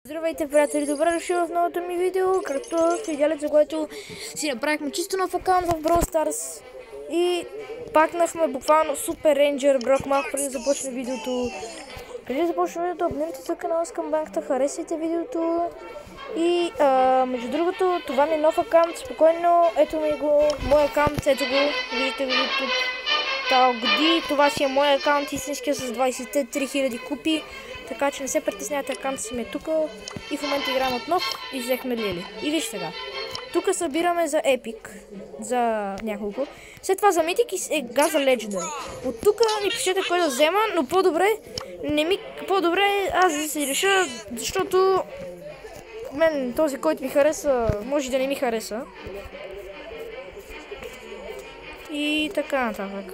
Здравейте, приятели! Добре дошли в новото ми видео, както сте видяли, за което си направихме чисто нов акаунт в Brawl Stars и пакнахме буквално Супер Рейнджер Брок малко преди да започне видеото. Преди да започне видеото, абонирайте се канала с камбанката, харесайте видеото и между другото, това ми е нов акаунт, спокойно, ето ми го, мой акаунт, ето го, виждате го тук. Това си е мой акаунт, истинския с 23 000 купи. Така че не се притеснявате, акаунтът си ми е тук и в момента играем отново и взехме Лили. И виж сега, тук събираме за епик, за няколко. След това за митик и сега за легендари. От тук ни пишете кой да взема, но по-добре аз да си реша, защото мен този, който ми хареса, може да не ми хареса. И така нататък.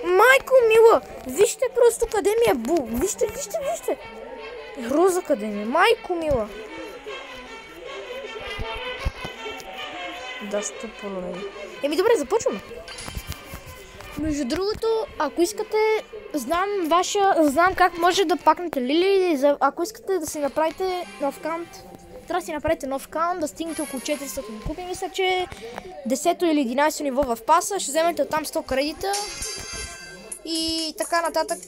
Майко мила, вижте просто къде ми е бул. Вижте. Роза къде ми е. Майко мила. Да, стопорно. Добре, започваме. Между другото, ако искате, знам как може да пакнете Лили. Ако искате да си направите нов акаунт, трябва да си направите нов акаунт, да стигнете около 400 купи. Мисля, че 10 или 11 ниво в паса. Ще вземете там 100 кредита. И така нататък.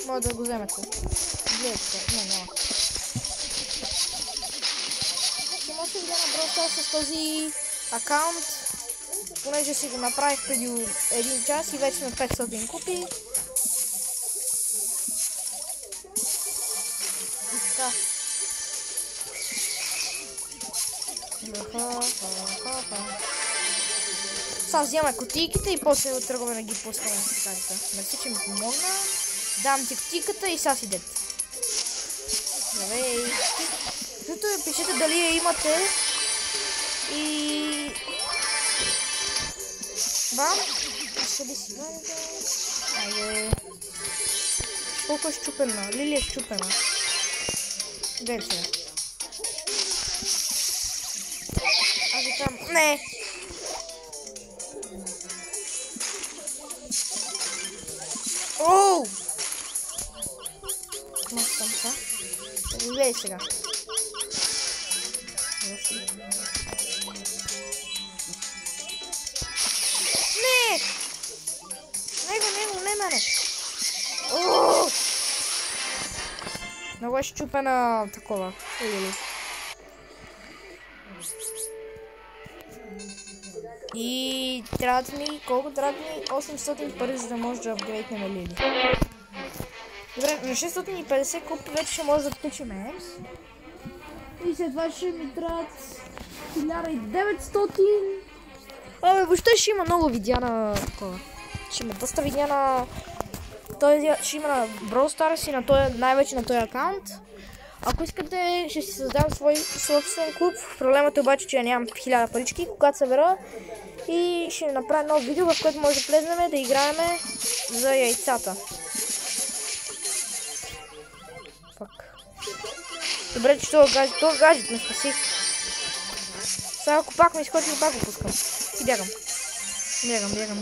Може да го вземете. Гледайте, няма. Ще може да видя на Brawl Stars с този акаунт, понеже си го направих преди 1 час и вече сме 500 купи. И така. Сега вземаме кутийките и после тръгваме да ги пускаме с карта. Мерси, че ми помогна. Дам ти кутийката и сега си дет. Здравей! Защото пишете дали я имате. И... Бам! Къде си ваните? Айде! Колко е щупена? Лили е щупена. Дай се. Аз ви там... Не! Оу! Може там това? Гледай сега. Не! Него, не мене! Оу! Много е щупена такова. И трябва ми, колко трябва ми? 800 пари, за да може да апгрейднем Лили. Добре, на 650 купи вече ще може да включим Екс. И след това ще ми трябват 1900. Въобще ще има много видеа на такова. Ще има доста видеа на... Ще има на Brawl Stars и на този, най-вече на този акаунт. Ако искате, ще си създам свой собствен клуб. Проблемът е обаче, че нямам 1000 парички, когато събера. И ще направя ново видео, в което може да влезнем да играем за яйцата. Пак. Добре, че това гаджет ме спаси. Сега ако пак ме изхочи, пак го пускам. И бягам. Бягам.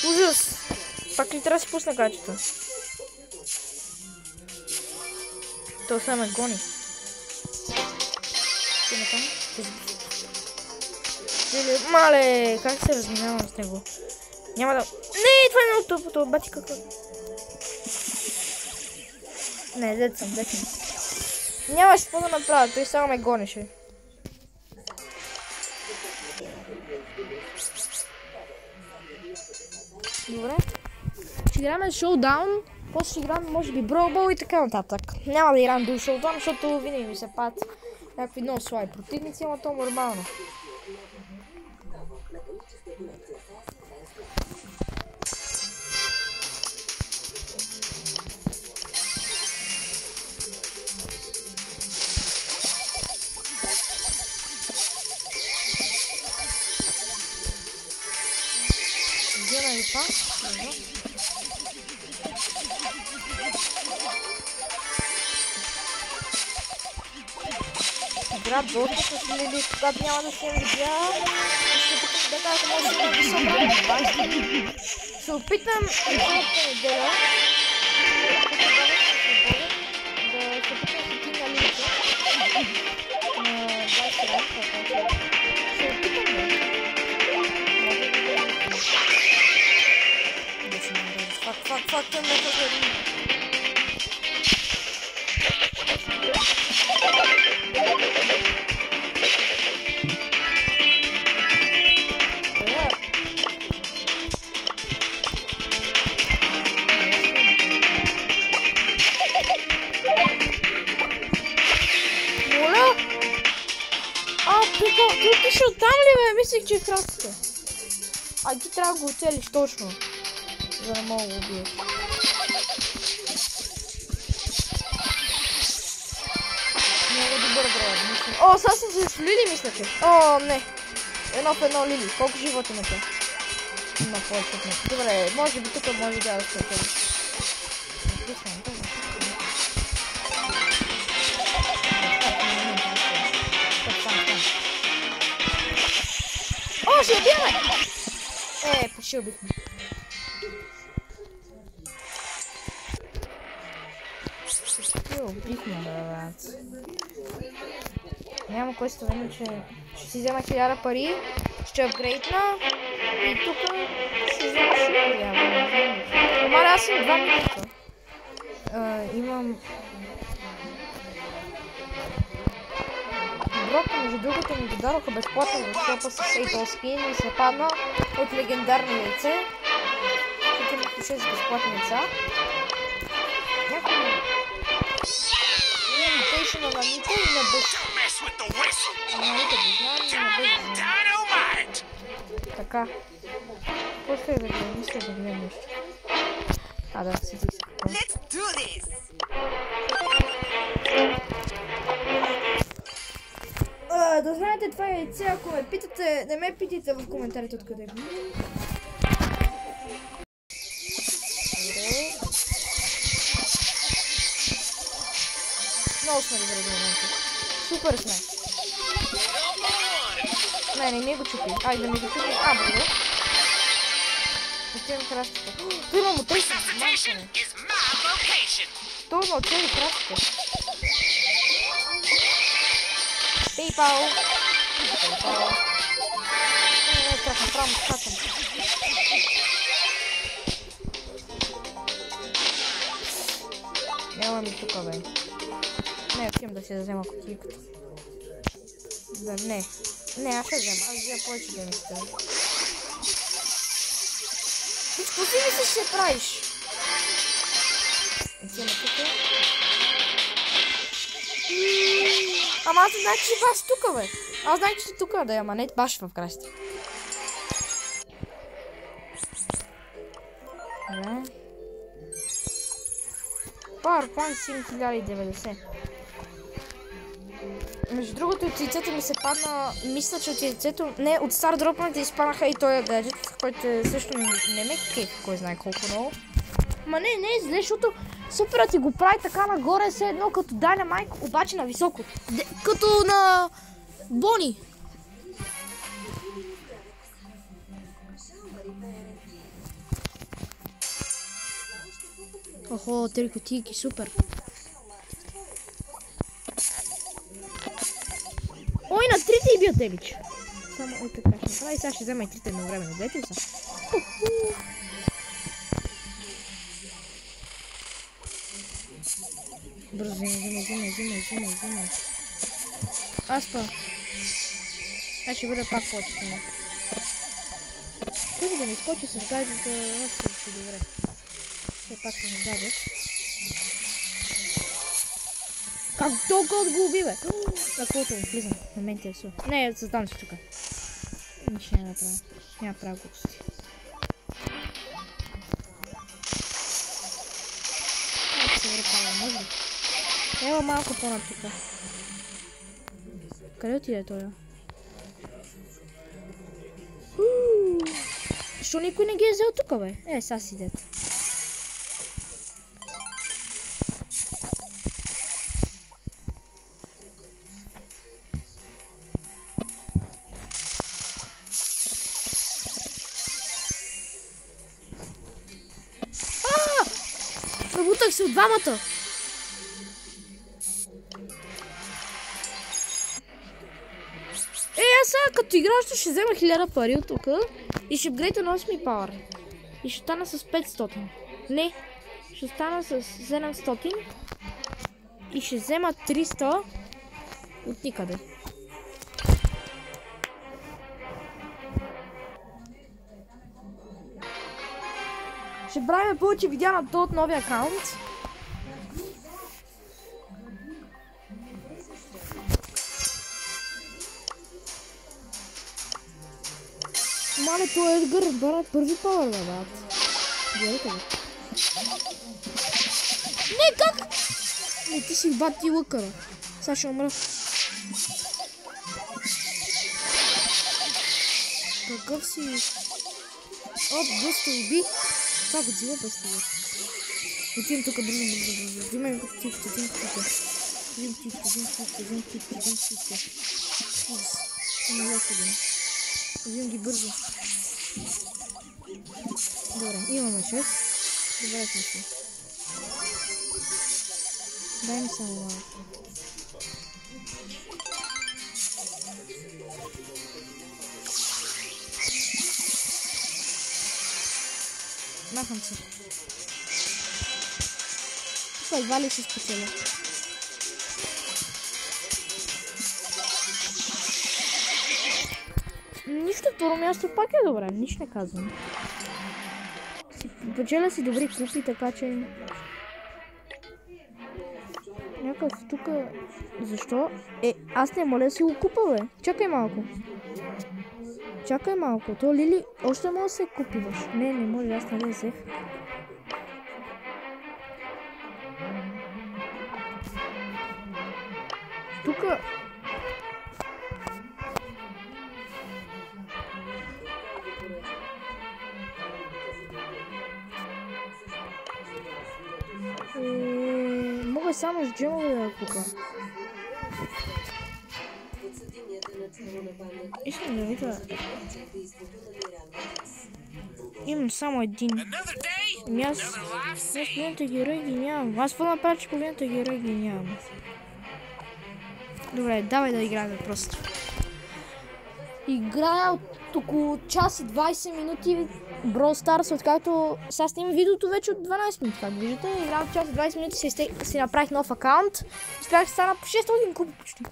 Ужас! Пак ли трябва да си пусна гаджета? То сега ме гони. Мале, как се разминавам с него? Няма да... Не, това е много тъпото, бати какво. Не, дет съм. Нямаше какво да направя, той само ме гонеше. Добре. Ще играме шоудаун, после ще играме може би Brawl Ball и така нататък. Няма да играм до шоудаун, защото винаги ми се пад някакви много слаби противници, ама то нормално. Взема и пас. Игра доста с Лили, когато няма да се видя. Ще се опитам да се опитам Фак, той ме хвърли. Ти отишъл там ли, бе? Мислех, че е красата. А ти трябва да го оцелиш точно, за да мога да го убиеш. Много добър брой, мисля. О, сега съм с Лили, мисля, че. О, не. Едно в едно Лили. Колко живота имате? Има повече от нещо. Добре, може би тук може да се отели. О, ще убиваме! Почти убихме. Убихме, брат. Няма кой сте време, че ще си взема 1000 пари, ще апгрейдна и тук ще взема шипи. Ама аз съм 2 минута. Имам... Брока, между другото, ми дадоха безплатно в шопа с Сейтъл скин и се падна от легендарни яйце. Тук имах 6 безплатни яйца. Някой имитейшън на Нико и на Бъс. На Нико Бъзнан и на Бъз. Така. Какво ще да гледам? Мисля да гледам нещо. Да, седих се какво. Да знаете това яйце, ако ме питате, не ме питайте в коментарите откъде е. Много сме добре до момента. Супер сме. Не ми го чупи. Айде да ми го чупи. Благодаря. Отивам крастите. Той има мотей с мачане. Той има оцели крастите. PayPal. Страх, направо скачам. Няма ми тука, бе. Не, отивам да си взема кутийката. Да, не. Не, аз ще взема. Аз взема повече да ми става. Какво си мислиш, ще правиш? Взема тука. Ама аз знае, че си баш тука, бе. Аз знае, че си тука, да, ама не баш в красите. Добре. PowerPoint 7090. Между другото, от яйцето ми се падна... Мисля, че от яйцето... Не, от стар дропната изпаднаха и този гаджет, който също не ме кейф, кой знае колко много. Ма не е зле, защото супера ти го прави така нагоре, все едно като Dynamite, обаче на високо. Като на Бони. Охо, 3 кутийки, супер. Ой, на 3 и бил телич. Само ой така ще направи, сега ще взема и 3 едновременно. Гледате ли са? Бързо, взимай. Аз па. Аз ще бъда пак по-честен. Той да ми скочи с гаджета, аз ще добре. Все пак съм гаджет. Как толкова го уби, бе? На колото му влизам, на мен те е су. Не, създам си тука. Нищо няма да правя. Няма да правя глупости. Ето се въркава, може ли? Ева малко по-над тука. Къде отиде той? Защо никой не ги е взел тука, бе? Сега си дете. Пробутах се от двамата! Аз сега като игращо ще взема 1000 пари от тук и ще апгрейда на 8 пауър. И ще стана с 500. Не, ще стана с 700 и ще взема 300 от никъде. Ще правим повече видеа на този новия акаунт. Мале, това е Едгар, брат, първи пауър, брат. Гледайте го. Не, как? Не, ти си бати лъкъра. Сега ще умра. Какъв си? Оп, бъсто уби. Това го взима бъсто уби. Отивам тук бързо. Взимай птичка, взимай птичка. Взимам ги бързо. Добре, имаме 6. Добре сме си. Дай ми само малко. Махам се. Тук едва ли ще спечеля. Нищо, второ място пак е добре, нищо не казвам. Печеля си добри купи, така че... Някакъв тук... Защо? Аз не моля да си го купа, бе. Чакай малко. Чакай малко. То Лили още може да се купи, бе. Не може, аз не взех. Тука... Мога само с джемове да купа. Искам да видя. Имам само един. Аз половината герои ги нямам. Аз какво направя, че половината герои ги нямам? Добре, давай да играем просто. Играя от около час и 20 минути Brawl Stars, откакто сега снимам видеото вече от 12 минути, как виждате. Играя от час и 20 минути, си направих нов акаунт. Успях да стана по 600 купи почти.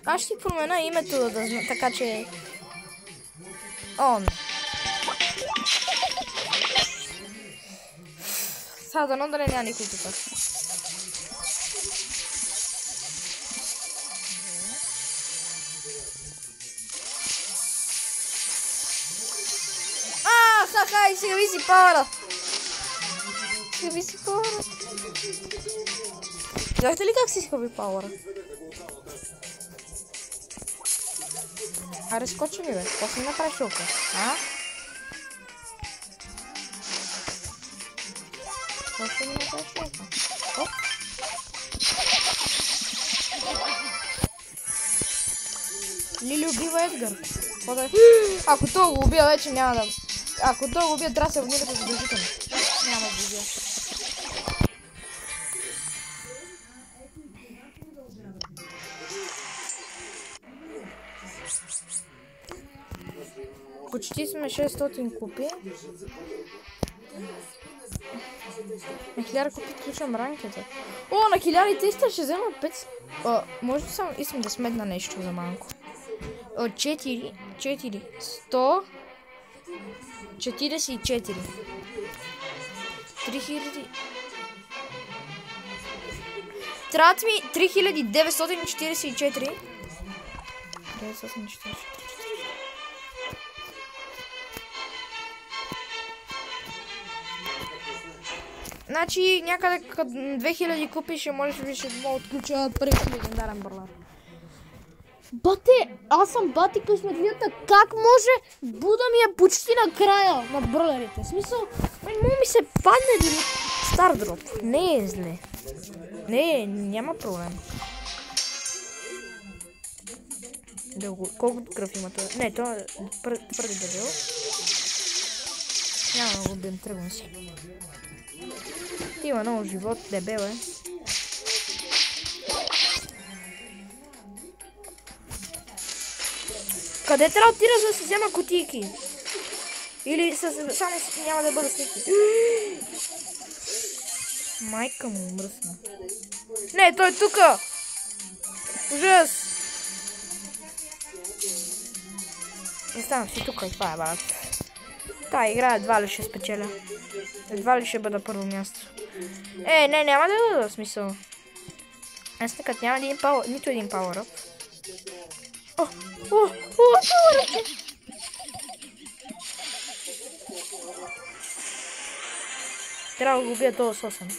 Аз ще си променя името, така че... Сега дано да не няма никой тук. Ха-ха, и сега ви си пауъра. Знаете ли как си схоби пауъра? Аре, скочи ми, бе. Какво си направи шока? Какво си направи шока? Оп. Лили убива Едгар. Ако това го убия, вече няма да... Ако това го убия, трябва да се абонирате задължително. Няма да го убия. Почти сме 600 купи. На 1000 купи включвам ранкета. На 1300 ще взема 5. Може ли само искам да сметна нещо за малко? 4, 100, 44. 3000. Трябват ми 3944. 944. Значи някъде като 2000 купи ще може би ще отключа първи легендарен бrawler. Бате, аз съм бати късметлията. Как може Буда ми е почти на края на бrawlerите? В смисъл, му ми се падне дори стар дроп. Не е зле. Не, няма проблем. Колко кръв има това? Не, това е твърде дебел. Няма да го убием, тръгвам си. Има много живот, дебел е. Къде трябва да отида, за да си взема кутийки? Или само няма да бъда сники? Майка му мръсна. Не, той е тука! Ужас! Не ставам си тука и това е бат. Та игра едва ли ще спечеля. Едва ли ще бъда първо място. Не, няма да бъда смисъл. Аз накът няма нито един power-up. Power-up! Трябва да го убия този сосен.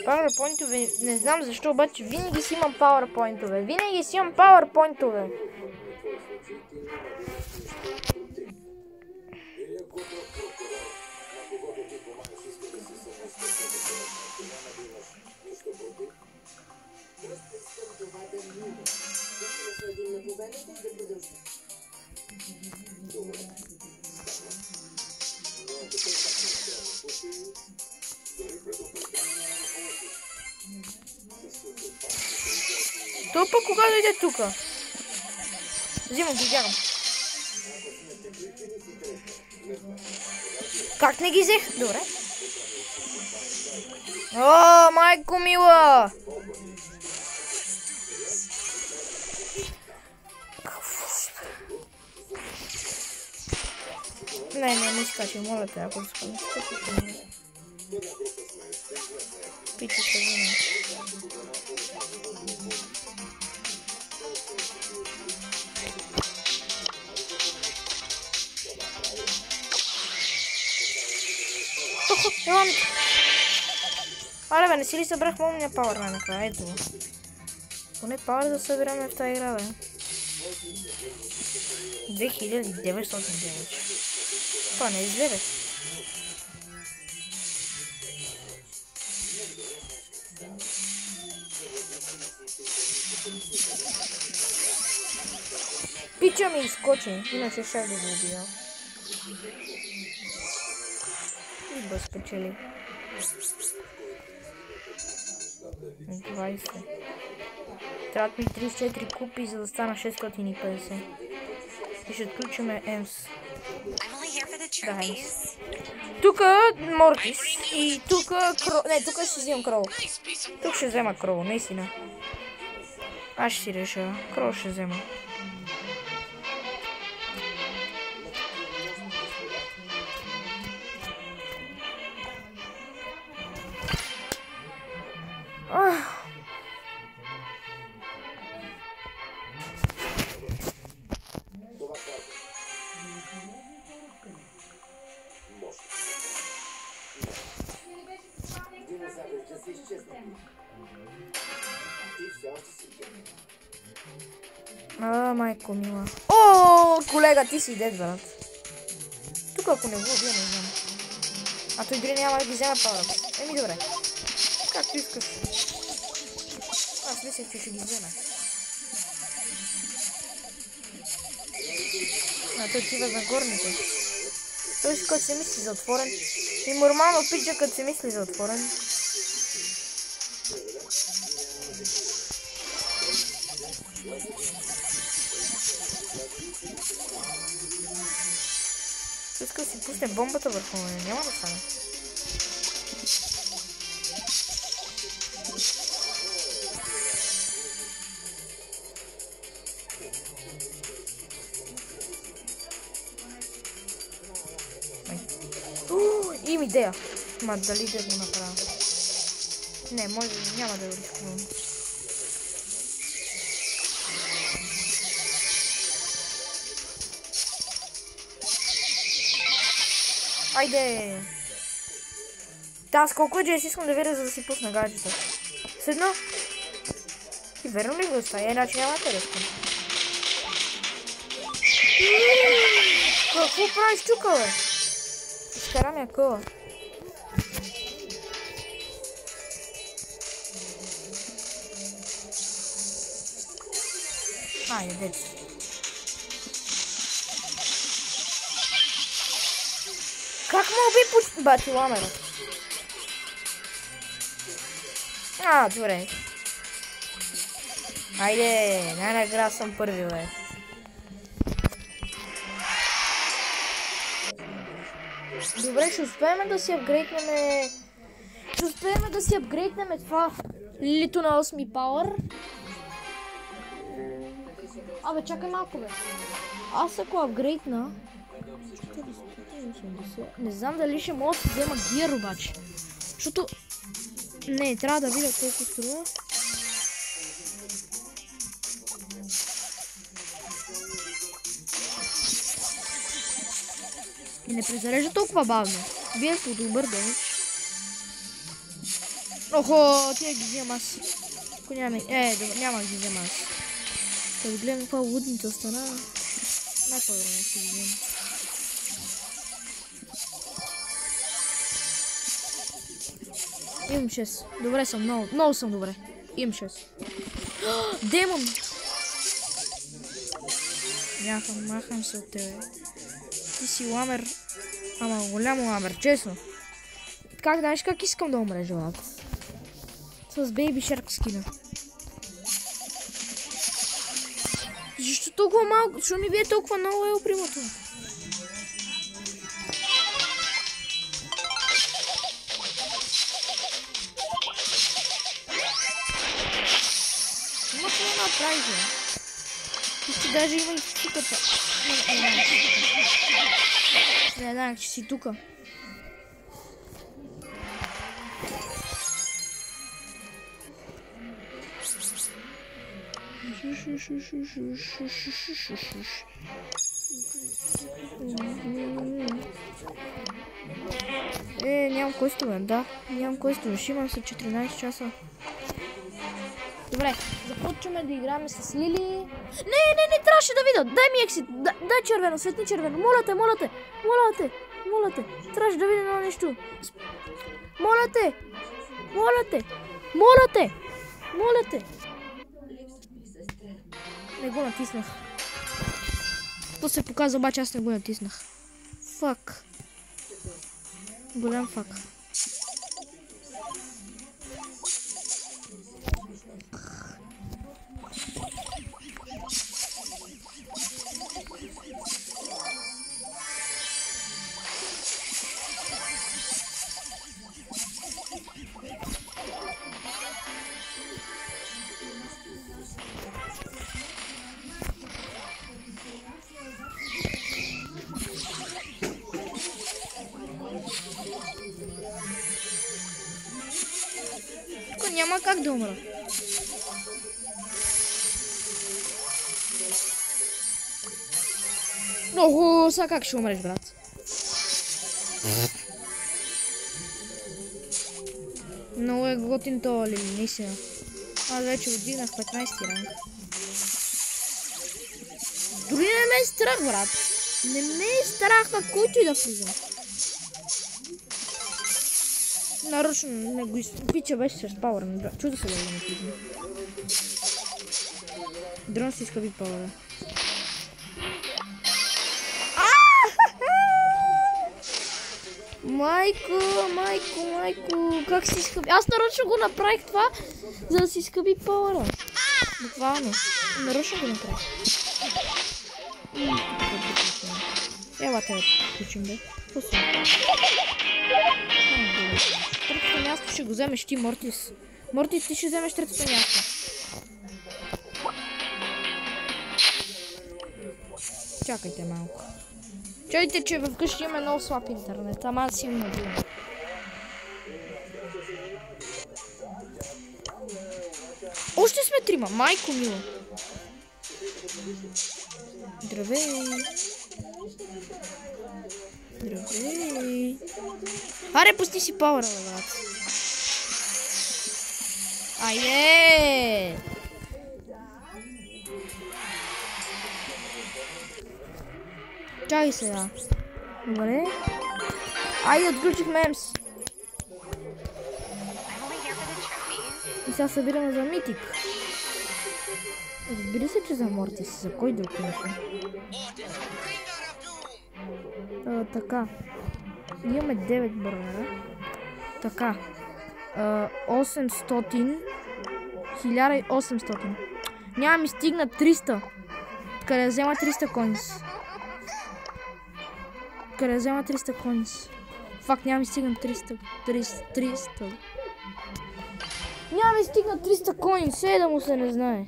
Powerpoint-ове, не знам защо, обаче винаги си имам powerpoint-ове. Винаги си имам powerpoint-ове. То пък кога дойде тука? Взимам ги, бягам. Как не ги взех? Добре. О, майко мила! Не скачай, моля те, ако скачай. Пити се вина. Аре бе, не си ли събрах момния пауър накрая? Ето го. Поне пауър да събираме в тази игра, бе. 2909. Това не е зле, бе. Пича ми изкочи, иначе ще да го убия. И бъз печели. 20. Трябват ми 34 купи, за да стана 650. И ще отключиме Емс. Да, Емс. Тука Мортис. И тука Кроу. Не, тука ще взимам Кроу. Тук ще взема Кроу, наистина. Аз ще си реша. Кроу ще взема. Майко мила. О, колега, ти си дед, брат. Тук ако не го убия, не знам. А той дори няма да ги вземе пауър. Еми добре. Както искаш. Аз мислех, че ще ги вземе. А той отива за горните. Той си като се мисли за отворен. И нормално пича като се мисли за отворен. Иска да си пусне бомбата върху мен, няма да стане. Имам идея. Ма дали да го направя? Не, може, няма да го рискувам. Айде! Да, аз колко джес искам да видя, за да си пусна гаджета. Седна. И верно ли го оставя? Иначе няма да рискам. Какво правиш тук, бе? Изкара ми акъла. Айде, дете. Как ме уби по... Бати ламера. Добре. Айде, най-накрая съм първи, бе. Добре, ще успеем да си апгрейднем... Ще успеем да си апгрейднем това лилито на 8 пауър. Абе, чакай малко, бе. Аз ако апгрейдна... Не знам дали ще мога да си взема гир обаче. Защото... Не, трябва да видя колко струва. И не презарежда толкова бавно. Вие по добър ден. Охо, тя ги взема аз. Ако няма... добре, няма ги взема аз. Да гледам каква лудница стана. Най-по-добре не си ги взема. Имам 6. Добре съм, много съм добре. Имам 6. Демон! Махам се от тебе. Ти си ламер. Ама голямо ламер, честно. Знаеш как искам да умре, желат? С Baby Shark скина. Защо толкова малко? Защо ми бие толкова много е опримато? Има какво да направиш, бе? Ти даже има и туката. Не знам, че си тука. Нямам костюм, да. Нямам костюм, ще имам след 14 часа. Добре, започваме да играем с Лили. Не, трябваше да видя. Дай ми ексит. Дай червено, светни червено. Моля те. Трябваше да видя едно нещо. Моля те. Не го натиснах. То се показва, обаче аз не го натиснах. Фак. Голям фак. Няма как да умра. Ого, сега как ще умреш, брат? Много е готин това ли, наистина. Аз вече отдигнах 15 ранг. Дори не ме е страх, брат. Не ме е страх на който и да влизам. Нарочно не го изпича беше с пауър. Чуда се да го не влизам. Дрон си изхъби пауъра. Майко, как си изхъби? Аз нарочно го направих това, за да си изхъби пауъра. Буквално. Нарочно го направих. Ела те да включим, бе. Третото място ще го вземеш ти, Мортис. Мортис, ти ще вземеш третото място. Чакайте малко. Чуйте, че вкъщи има много слаб интернет, ама аз имам мобилен. Още сме трима, майко мило. Здравей. Аре, пусти си пауъра, брат. Айде! Чакай сега. Добре. Айде, отключихме Емс. И сега събираме за митик. Разбира се, че за Мортис. За кой друг иначе? Така. Имаме 9 бърнера. Така. 800. 1800. Няма ми стигна 300. Къде да взема 300 коинс? Къде да взема 300 коинс? Факт, няма ми стигна 300. Няма ми стигна 300 коинс. Да му се не знае.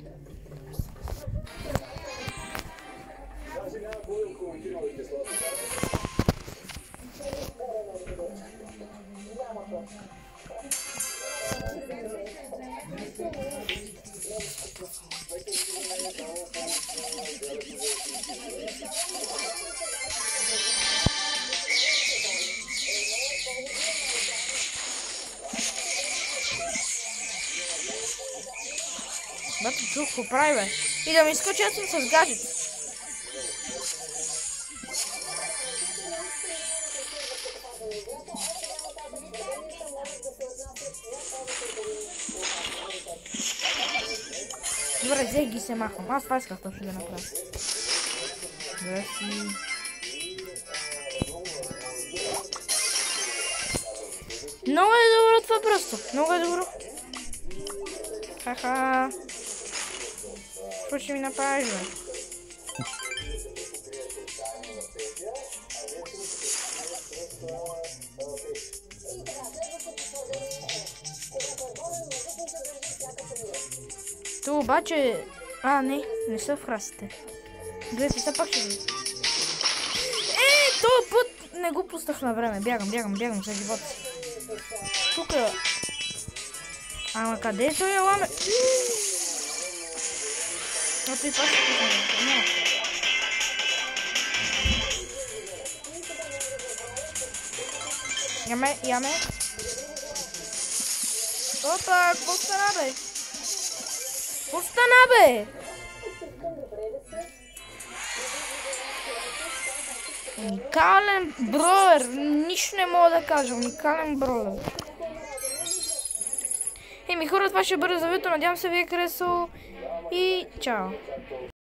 Бато чух, какво прави, бе? И да ми изкача, аз съм с гаджет. Добре, взех ги се махвам. Аз това исках точно да направя. Добре си. Много е добро това просто. Много е добро. Ха-ха. Какво ще ми направиш, бе? То обаче... не са фрасите. Гледайте, сега пак ще ви. Този път не го пуснах на време. Бягам за живота си. Тука... Ама къде е той ламе? Ето и това ще пуснем. Яме. Опа, какво стана, бе? Какво стана, бе? Уникален броер. Нищо не мога да кажа. Уникален броер. Хора, това ще бъде за видеото. Надявам се ви е харесало. И чао!